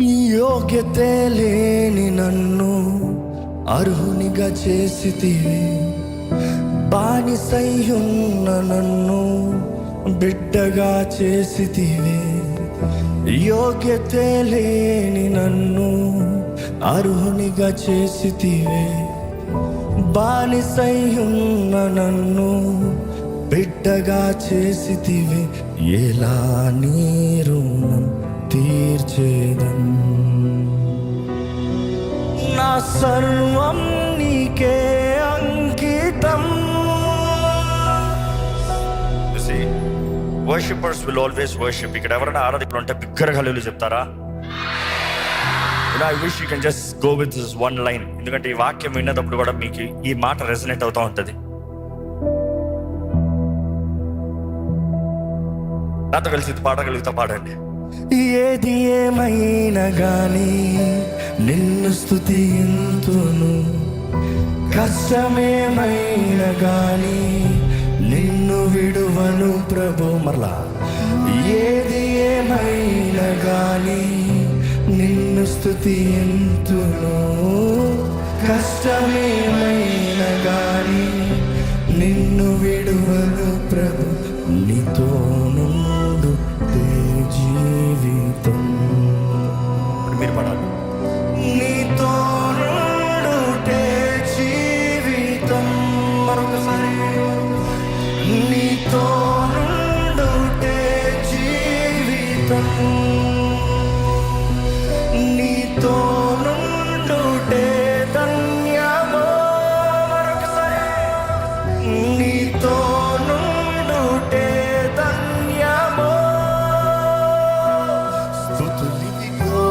యోగ్యతే లేని నన్ను అర్హునిగా చేసితివి, బానిసయ్యున్న నన్ను బిడ్డగా చేసితివి. యోగ్యతే లేని నన్ను అర్హునిగా చేసితివి, బానిసయ్యున్న నన్ను బిడ్డగా చేసితివి. ఎలా నీ రుణం తీర్చేదం, నా సర్వం నీకే అంకితం. Worshippers will always worship. ఇక్కడ ఎవరైనా ఆరాధకులు ఉంటే బిగ్గరగా హల్లెలూయా చెప్తారా? I wish you can just go with this one line. ఎందుకంటే ఈ వాక్యం విన్నప్పుడు కూడా మీకు ఈ మాట రెజనేట్ అవుతూ ఉంటుంది. నాతో కలిసి పాడగలుగుతా పాడండి. ఏది ఏమైనా గాని నిన్ను స్తుతింతును, కష్టమేమైనా గాని నిన్ను విడువను ప్రభు. మరలా ఏది ఏమైనా గాని నిన్ను స్తుతింతును, కష్టమేమైనా గాని నిన్ను విడువను ప్రభు. నీతో నుండు జీవితం. మీరు పడాలి. నీతో నుండుటే జీవితం. మరొకసారి నీతో నుండుటే జీవితం, నీతో నుండుటే ధన్యమో. మరొకసారి నీతో నుండుటే ధన్యమో. స్తుతులిదిగో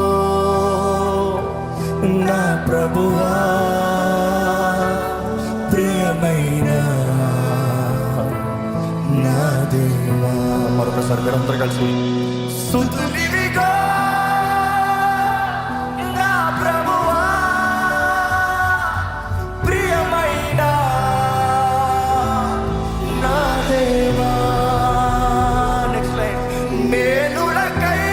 నా ప్రభువా, ప్రియమైన నా దేవా. మరొకసారి మీరందరూ కలిసి స్తుతులిదిగో నా ప్రభువా, ప్రియమైన నా దేవా. Next line. మేలులకై